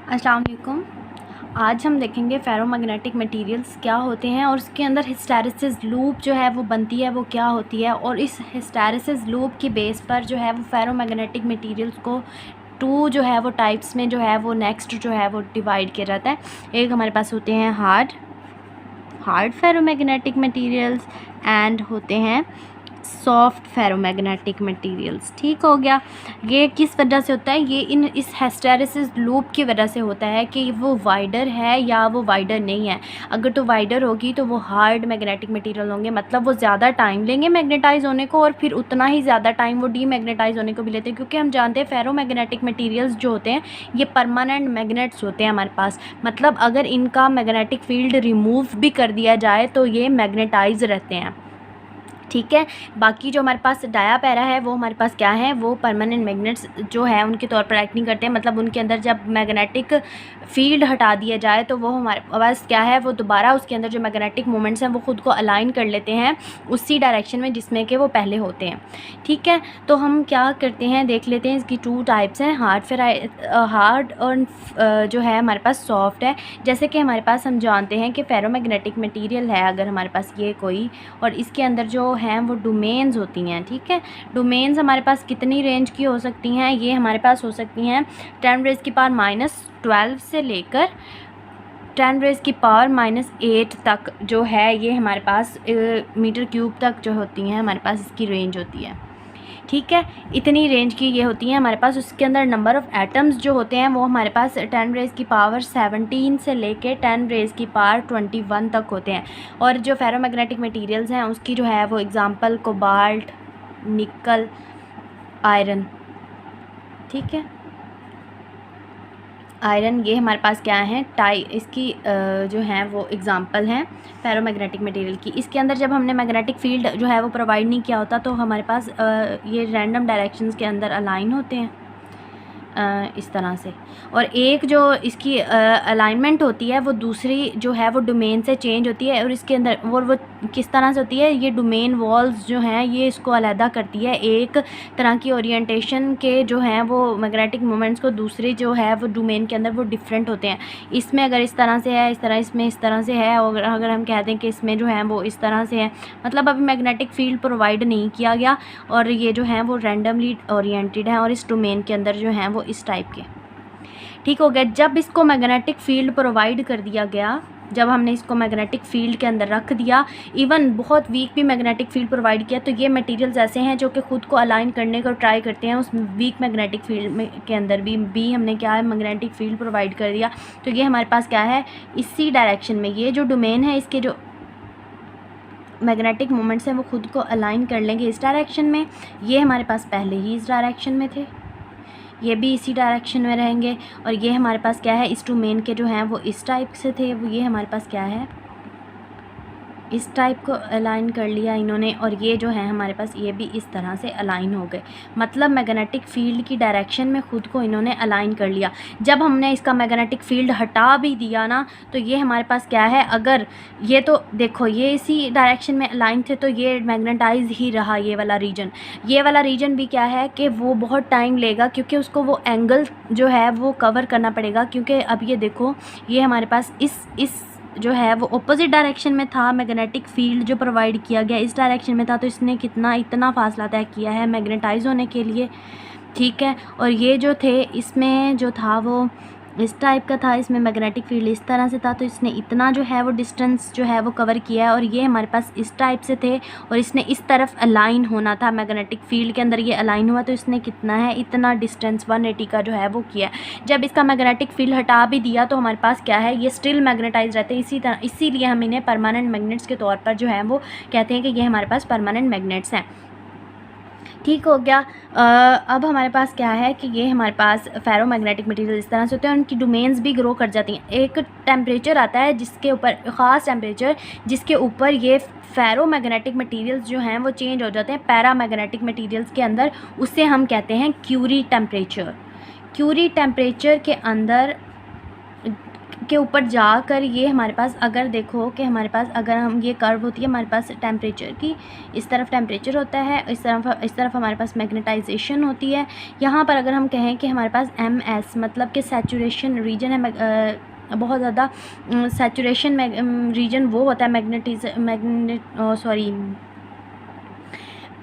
अस्सलाम वालेकुम। आज हम देखेंगे फेरोमैग्नेटिक मटेरियल्स क्या होते हैं और उसके अंदर हिस्टैरिसीस लूप जो है वो बनती है वो क्या होती है, और इस हिस्टैरिसीस लूप की बेस पर जो है वो फेरोमैग्नेटिक मटेरियल्स को टू जो है वो टाइप्स में जो है वो नेक्स्ट जो है वो डिवाइड किया जाता है। एक हमारे पास होते हैं हार्ड फेरोमैग्नेटिक मटेरियल्स एंड होते हैं सॉफ्ट फेरोमैग्नेटिक मटेरियल्स। ठीक हो गया। ये किस वजह से होता है? ये इस हिस्टैरिसीस लूप की वजह से होता है कि वो वाइडर है या वो वाइडर नहीं है। अगर तो वाइडर होगी तो वो हार्ड मैग्नेटिक मटेरियल होंगे, मतलब वो ज़्यादा टाइम लेंगे मैग्नेटाइज होने को, और फिर उतना ही ज़्यादा टाइम वो डीमैग्नेटाइज होने को भी लेते हैं, क्योंकि हम जानते हैं फेरोमैग्नेटिक मटेरियल्स जो होते हैं ये परमानेंट मैग्नेट्स होते हैं हमारे पास। मतलब अगर इनका मैग्नेटिक फील्ड रिमूव भी कर दिया जाए तो ये मैग्नेटाइज रहते हैं। ठीक है। बाकी जो हमारे पास डाया पैरा है वो हमारे पास क्या है, वो परमानेंट मैग्नेट्स जो है उनके तौर पर एक्ट नहीं करते हैं। मतलब उनके अंदर जब मैग्नेटिक फील्ड हटा दिया जाए तो वो हमारे पास क्या है, वो दोबारा उसके अंदर जो मैग्नेटिक मोमेंट्स हैं वो ख़ुद को अलाइन कर लेते हैं उसी डायरेक्शन में जिसमें कि वो पहले होते हैं। ठीक है। तो हम क्या करते हैं, देख लेते हैं। इसकी टू टाइप्स हैं, हार्ड और जो है हमारे पास सॉफ्ट है। जैसे कि हमारे पास हम जानते हैं कि फेरोमैग्नेटिक मटीरियल है अगर हमारे पास ये कोई, और इसके अंदर जो हैं वो डोमेन्स होती हैं। ठीक है। डोमेन्स हमारे पास कितनी रेंज की हो सकती हैं? ये हमारे पास हो सकती हैं 10⁻⁻12 से लेकर 10⁻⁻8 तक जो है ये हमारे पास मीटर क्यूब तक जो होती हैं हमारे पास इसकी रेंज होती है। ठीक है। इतनी रेंज की ये होती हैं हमारे पास। उसके अंदर नंबर ऑफ़ एटम्स जो होते हैं वो हमारे पास 10⁻17 से लेके 10⁻21 तक होते हैं। और जो फेरोमैग्नेटिक मटेरियल्स हैं उसकी जो है वो एग्ज़ाम्पल कोबाल्ट, निकल, आयरन। ठीक है। आयरन ये हमारे पास क्या है, इसकी जो हैं वो एग्ज़ाम्पल हैं फेरोमैग्नेटिक मटेरियल की। इसके अंदर जब हमने मैग्नेटिक फील्ड जो है वो प्रोवाइड नहीं किया होता तो हमारे पास ये रैंडम डायरेक्शंस के अंदर अलाइन होते हैं इस तरह से। और एक जो इसकी अलाइनमेंट होती है वो दूसरी जो है वो डोमेन से चेंज होती है, और इसके अंदर वो किस तरह से होती है, ये डोमेन वॉल्स जो हैं ये इसको अलहदा करती है। एक तरह की ओरिएंटेशन के जो हैं वो मैग्नेटिक मोमेंट्स को दूसरे जो है वो डोमेन के अंदर वो डिफरेंट होते हैं। इसमें अगर इस तरह से है, इस तरह इसमें इस तरह से है, और अगर हम कहते हैं कि इसमें जो है वो इस तरह से है, मतलब अभी मैग्नेटिक फील्ड प्रोवाइड नहीं किया गया और ये जो है वो रैंडमली ओरिएंटेड है, और इस डोमेन के अंदर जो हैं वो इस टाइप के। ठीक हो गया। जब इसको मैग्नेटिक फील्ड प्रोवाइड कर दिया गया, जब हमने इसको मैग्नेटिक फील्ड के अंदर रख दिया, इवन बहुत वीक भी मैग्नेटिक फील्ड प्रोवाइड किया, तो ये मटेरियल्स ऐसे हैं जो कि ख़ुद को अलाइन करने को ट्राई करते हैं उस वीक मैग्नेटिक फील्ड में के अंदर भी हमने क्या है, मैग्नेटिक फील्ड प्रोवाइड कर दिया। तो ये हमारे पास क्या है, इसी डायरेक्शन में ये जो डोमेन है इसके जो मैग्नेटिक मोमेंट्स हैं वो ख़ुद को अलाइन कर लेंगे इस डायरेक्शन में। ये हमारे पास पहले ही इस डायरेक्शन में थे, ये भी इसी डायरेक्शन में रहेंगे। और ये हमारे पास क्या है, इस डोमेन के जो हैं वो इस टाइप से थे, वो ये हमारे पास क्या है, इस टाइप को अलाइन कर लिया इन्होंने, और ये जो है हमारे पास ये भी इस तरह से अलाइन हो गए। मतलब मैग्नेटिक फील्ड की डायरेक्शन में ख़ुद को इन्होंने अलाइन कर लिया। जब हमने इसका मैग्नेटिक फील्ड हटा भी दिया ना, तो ये हमारे पास क्या है, अगर ये तो देखो ये इसी डायरेक्शन में अलाइन थे तो ये मैग्नेटाइज ही रहा ये वाला रीजन। ये वाला रीजन भी क्या है कि वो बहुत टाइम लेगा, क्योंकि उसको वो एंगल जो है वो कवर करना पड़ेगा। क्योंकि अब ये देखो ये हमारे पास इस जो है वो अपोजिट डायरेक्शन में था, मैग्नेटिक फील्ड जो प्रोवाइड किया गया इस डायरेक्शन में था, तो इसने इतना फासला तय किया है मैग्नेटाइज होने के लिए। ठीक है। और ये जो थे इसमें जो था वो इस टाइप का था, इसमें मैग्नेटिक फील्ड इस तरह से था, तो इसने इतना जो है वो डिस्टेंस जो है वो कवर किया है। और ये हमारे पास इस टाइप से थे और इसने इस तरफ अलाइन होना था, मैग्नेटिक फील्ड के अंदर ये अलाइन हुआ, तो इसने कितना है, इतना डिस्टेंस 180 का जो है वो किया है। जब इसका मैग्नेटिक फील्ड हटा भी दिया तो हमारे पास क्या है, ये स्टिल मैग्नेटाइज रहते हैं इसी तरह। इसीलिए हम इन्हें परमानेंट मैग्नेट्स के तौर पर जो है वो कहते हैं कि ये हमारे पास परमानेंट मैग्नेट्स हैं। ठीक हो गया। अब हमारे पास क्या है कि ये हमारे पास फेरोमैग्नेटिक मटेरियल इस तरह से होते हैं, उनकी डोमेन्स भी ग्रो कर जाती हैं। एक टेम्परेचर आता है जिसके ऊपर, ख़ास टेम्परेचर जिसके ऊपर ये फेरोमैग्नेटिक मटेरियल्स जो हैं वो चेंज हो जाते हैं पैरामैग्नेटिक मटेरियल्स के अंदर। उससे हम कहते हैं क्यूरी टेम्परेचर। क्यूरी टेम्परेचर के अंदर के ऊपर जाकर ये हमारे पास, अगर देखो कि हमारे पास अगर हम ये कर्व होती है हमारे पास टेम्परेचर की, इस तरफ टेम्परेचर होता है, इस तरफ हमारे पास मैग्नेटाइजेशन होती है। यहाँ पर अगर हम कहें कि हमारे पास MS मतलब कि सैचुरेशन रीजन है, बहुत ज़्यादा सैचुरेशन रीजन वो होता है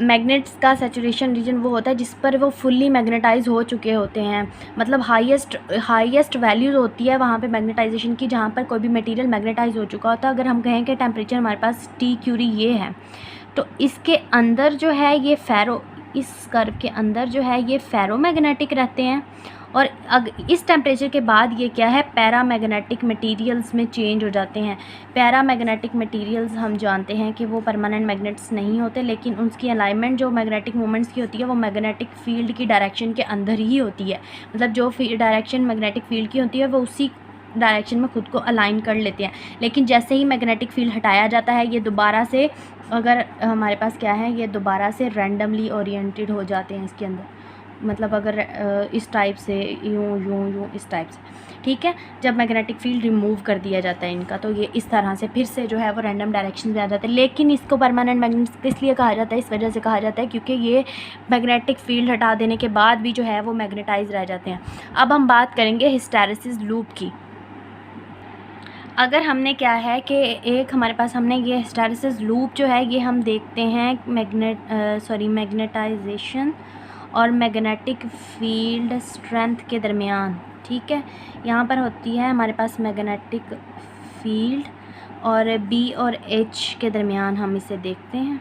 मैग्नेट्स का सैचुरेशन रीजन वो होता है जिस पर वो फुल्ली मैग्नेटाइज हो चुके होते हैं, मतलब हाईएस्ट वैल्यूज़ होती है वहाँ पे मैग्नेटाइजेशन की, जहाँ पर कोई भी मटेरियल मैग्नेटाइज हो चुका होता है। अगर हम कहें कि टेम्परेचर हमारे पास T क्यूरी ये है, तो इसके अंदर जो है ये इस कर्व के अंदर जो है ये फेरोमैग्नेटिक रहते हैं, और इस टेम्परेचर के बाद ये क्या है, पैरामैग्नेटिक मटेरियल्स में चेंज हो जाते हैं। पैरामैग्नेटिक मटेरियल्स हम जानते हैं कि वो परमानेंट मैग्नेट्स नहीं होते, लेकिन उसकी अलाइनमेंट जो मैग्नेटिक मोमेंट्स की होती है वो मैग्नेटिक फील्ड की डायरेक्शन के अंदर ही होती है, मतलब जो डायरेक्शन मैग्नेटिक फील्ड की होती है वो उसी डायरेक्शन में खुद को अलाइन कर लेते हैं। लेकिन जैसे ही मैग्नेटिक फील्ड हटाया जाता है ये दोबारा से, अगर हमारे पास क्या है, ये दोबारा से रैंडमली ओरिएंटेड हो जाते हैं इसके अंदर, मतलब अगर इस टाइप से यूँ इस टाइप से, ठीक है। जब मैग्नेटिक फील्ड रिमूव कर दिया जाता है इनका, तो ये इस तरह से फिर से जो है वो रैंडम डायरेक्शन में आ जाते हैं। लेकिन इसको परमानेंट मैग्नेट्स इसलिए कहा जाता है, इस वजह से कहा जाता है क्योंकि ये मैग्नेटिक फील्ड हटा देने के बाद भी जो है वो मैग्नेटाइज रह जाते हैं। अब हम बात करेंगे हिस्टैरिसीस लूप की। अगर हमने क्या है कि एक हमारे पास हमने ये हिस्टैरिसीस लूप जो है ये हम देखते हैं मैग्नेटाइजेशन और मैग्नेटिक फील्ड स्ट्रेंथ के दरमियान, ठीक है। यहाँ पर होती है हमारे पास मैग्नेटिक फील्ड और B और H के दरमियान हम इसे देखते हैं।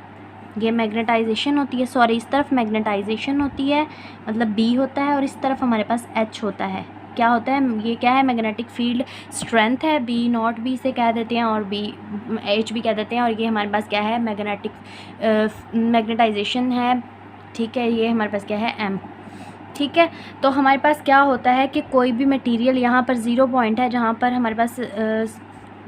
ये मैग्नेटाइजेशन होती है, इस तरफ मैग्नेटाइजेशन होती है मतलब B होता है, और इस तरफ हमारे पास H होता है। क्या होता है, ये क्या है, मैग्नेटिक फील्ड स्ट्रेंथ है, B0 भी इसे कह देते हैं और H भी कह देते हैं, और ये हमारे पास क्या है, मैग्नेटाइजेशन है, ठीक है। ये हमारे पास क्या है, M, ठीक है। तो हमारे पास क्या होता है कि कोई भी मटेरियल, यहाँ पर 0 पॉइंट है जहाँ पर हमारे पास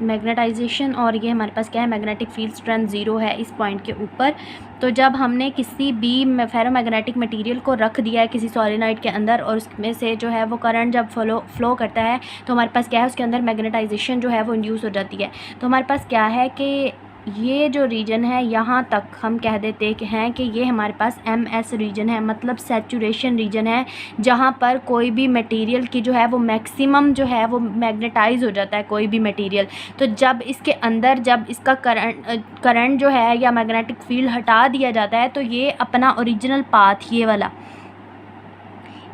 मैग्नेटाइजेशन, और ये हमारे पास क्या है, मैग्नेटिक फील्ड स्ट्रेंथ 0 है इस पॉइंट के ऊपर। तो जब हमने किसी भी फेरोमैग्नेटिक मटेरियल को रख दिया है किसी सॉलिनॉइड के अंदर, और उसमें से जो है वो करंट जब फ्लो करता है, तो हमारे पास क्या है, उसके अंदर मैग्नेटाइजेशन जो है वो इंड्यूस हो जाती है। तो हमारे पास क्या है कि ये जो रीजन है यहाँ तक हम कह देते हैं कि ये हमारे पास MS रीजन है, मतलब सैचुरेशन रीजन है, जहाँ पर कोई भी मटेरियल की जो है वो मैक्सिमम जो है वो मैग्नेटाइज हो जाता है कोई भी मटेरियल। तो जब इसके अंदर जब इसका करंट जो है या मैग्नेटिक फील्ड हटा दिया जाता है, तो ये अपना ओरिजिनल पाथ, ये वाला,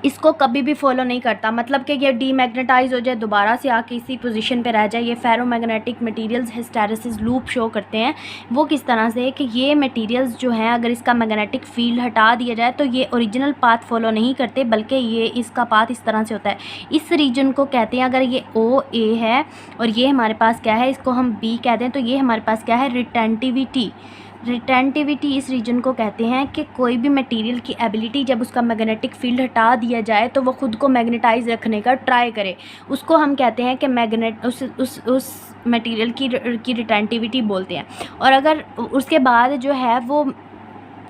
इसको कभी भी फॉलो नहीं करता, मतलब कि ये डीमैग्नेटाइज हो जाए, दोबारा से आके इसी पोजीशन पे रह जाए। ये ferromagnetic materials hysteresis loop show करते हैं। वो किस तरह से कि ये मटेरियल्स जो हैं अगर इसका मैग्नेटिक फील्ड हटा दिया जाए तो ये ओरिजिनल पाथ फॉलो नहीं करते, बल्कि ये इसका पाथ इस तरह से होता है। इस रीजन को कहते हैं, अगर ये OA है और ये हमारे पास क्या है, इसको हम B कहते हैं, तो ये हमारे पास क्या है, रिटेंटिविटी इस रीजन को कहते हैं कि कोई भी मटेरियल की एबिलिटी जब उसका मैग्नेटिक फील्ड हटा दिया जाए तो वो खुद को मैग्नेटाइज रखने का ट्राई करे, उसको हम कहते हैं कि उस मटेरियल की रिटेंटिविटी बोलते हैं। और अगर उसके बाद जो है वो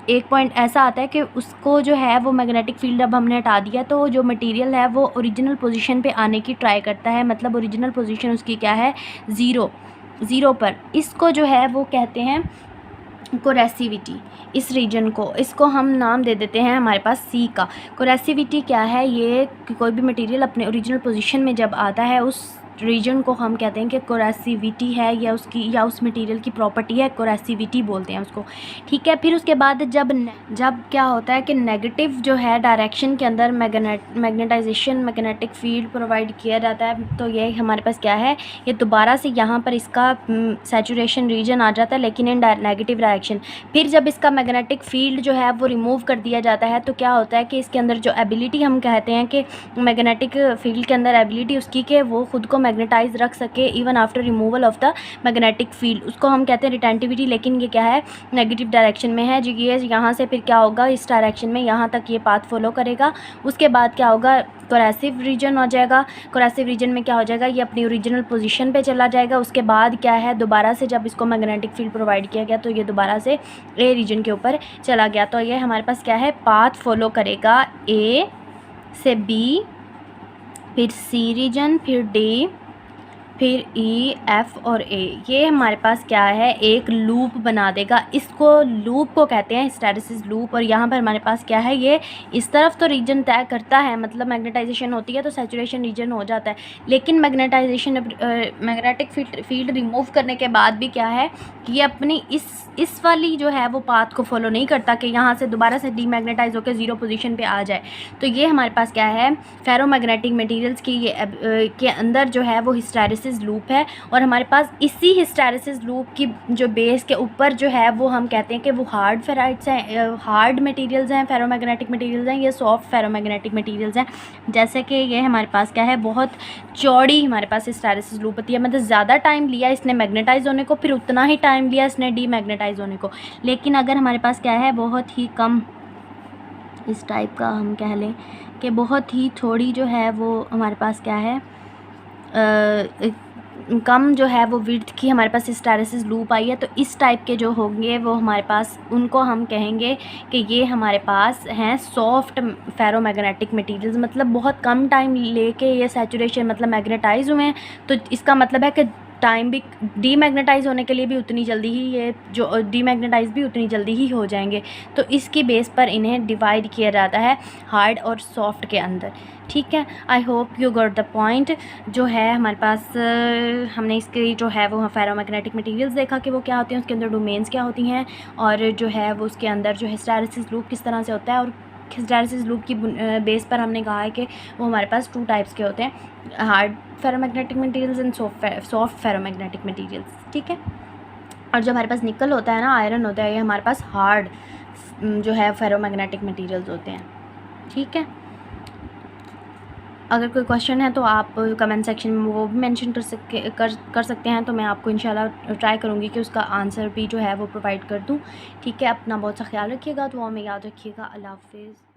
एक पॉइंट ऐसा आता है कि उसको जो है वो मैग्नेटिक फील्ड अब हमने हटा दिया, तो जो मटेरियल है वो ओरिजिनल पोजीशन पे आने की ट्राई करता है, मतलब ओरिजिनल पोजीशन उसकी क्या है, ज़ीरो पर। इसको जो है वो कहते हैं कोरेसिविटी। इस रीजन को, इसको हम नाम दे देते हैं हमारे पास C का। कोरेसिविटी क्या है, ये कि कोई भी मटेरियल अपने ओरिजिनल पोजीशन में जब आता है उस रीजन को हम कहते हैं कि कोरेसिविटी है, या उस मटेरियल की प्रॉपर्टी है, कोरेसिविटी बोलते हैं उसको, ठीक है। फिर उसके बाद जब क्या होता है कि नेगेटिव जो है डायरेक्शन के अंदर मैग्नेटाइजेशन मैग्नेटिक फील्ड प्रोवाइड किया जाता है, तो ये हमारे पास क्या है, ये दोबारा से यहाँ पर इसका सैचुरेशन रीजन आ जाता है, लेकिन इन नेगेटिव डायरेक्शन। फिर जब इसका मैग्नेटिक फील्ड जो है वो रिमूव कर दिया जाता है, तो क्या होता है कि इसके अंदर जो एबिलिटी हम कहते हैं कि मैग्नेटिक फील्ड के अंदर एबिलिटी उसकी कि वो खुद को मैग्नेटाइज रख सके even after removal of the magnetic field, उसको हम कहते हैं रिटेंटिविटी। लेकिन ये क्या है, नेगेटिव डायरेक्शन में है, जो ये यहाँ से फिर क्या होगा, इस डायरेक्शन में यहाँ तक ये पाथ फॉलो करेगा। उसके बाद क्या होगा, कोरेसिव रीजन हो जाएगा। कोरेसिव रीजन में क्या हो जाएगा, ये अपनी ओरिजिनल पोजीशन पे चला जाएगा। उसके बाद क्या है, दोबारा से जब इसको मैग्नेटिक फील्ड प्रोवाइड किया गया तो ये दोबारा से A रीजन के ऊपर चला गया। तो ये हमारे पास क्या है, पाथ फॉलो करेगा A से B, फिर C रीजन, फिर D, फिर ई, एफ़ और ए, ये हमारे पास क्या है, एक लूप बना देगा। इसको लूप को कहते हैं हिस्टैरिसीस लूप। और यहाँ पर हमारे पास क्या है, ये इस तरफ तो रीजन तय करता है, मतलब मैग्नेटाइजेशन होती है तो सैचुरेशन रीजन हो जाता है। लेकिन मैग्नेटिक फील्ड रिमूव करने के बाद भी क्या है कि ये अपनी इस वाली जो है वो पाथ को फॉलो नहीं करता कि यहाँ से दोबारा से डीमैग्नेटाइज होकर ज़ीरो पोजीशन पे आ जाए। तो ये हमारे पास क्या है, फेरोमैग्नेटिक मटेरियल्स की ये के अंदर जो है वो हिस्टैरिसीस लूप है। और हमारे पास इसी हिस्टैरिसीस लूप की जो बेस के ऊपर जो है वो हम कहते हैं कि वो हार्ड फेराइड्स हैं, हार्ड मटेरियल्स हैं, फेरोमैग्नेटिक मटेरियल्स हैं, ये सॉफ्ट फेरोमैग्नेटिक मटेरियल्स हैं। जैसे कि ये हमारे पास क्या है, बहुत चौड़ी हमारे पास हिस्टैरिसीस लूप होती है, मतलब ज़्यादा टाइम लिया इसने मैग्नेटाइज होने को, फिर उतना ही टाइम लिया इसने डीमैग्नेटाइज होने को। लेकिन अगर हमारे पास क्या है, बहुत ही कम इस टाइप का हम कह लें कि बहुत ही थोड़ी जो है वो हमारे पास क्या है, कम जो है वो विड्थ की हमारे पास हिस्टैरिसीस लूप आई है, तो इस टाइप के जो होंगे वो हमारे पास, उनको हम कहेंगे कि ये हमारे पास हैं सॉफ्ट फेरोमैग्नेटिक मटेरियल्स। मतलब बहुत कम टाइम लेके ये सैचुरेशन मतलब मैग्नेटाइज हुए हैं, तो इसका मतलब है कि टाइम भी डीमैग्नेटाइज होने के लिए भी उतनी जल्दी ही, ये जो डीमैग्नेटाइज भी उतनी जल्दी ही हो जाएंगे। तो इसकी बेस पर इन्हें डिवाइड किया जाता है हार्ड और सॉफ्ट के अंदर। ठीक है, I hope you got the point. जो है हमारे पास हमने इसकी जो है वो फेरोमैग्नेटिक मटेरियल्स देखा कि वो क्या होते हैं, उसके अंदर डोमेन्स क्या होती हैं, और जो है वो उसके अंदर जो हिस्टैरिसीस लूप किस तरह से होता है। और हिस्टैरिसीस लूप की बेस पर हमने कहा है कि वो हमारे पास 2 टाइप्स के होते हैं, hard ferromagnetic materials and soft ferromagnetic materials. ठीक है, और जो हमारे पास निकल होता है ना, आयरन होता है, ये हमारे पास हार्ड जो है फेरोमैग्नेटिक मटेरियल्स होते हैं। ठीक है, अगर कोई क्वेश्चन है तो आप कमेंट सेक्शन में वो भी मेंशन कर सकते हैं, तो मैं आपको इंशाल्लाह ट्राई करूँगी कि उसका आंसर भी जो है वो प्रोवाइड कर दूँ। ठीक है, अपना बहुत सा ख्याल रखिएगा, दुआ में याद रखिएगा। अल्लाह हाफ़िज़।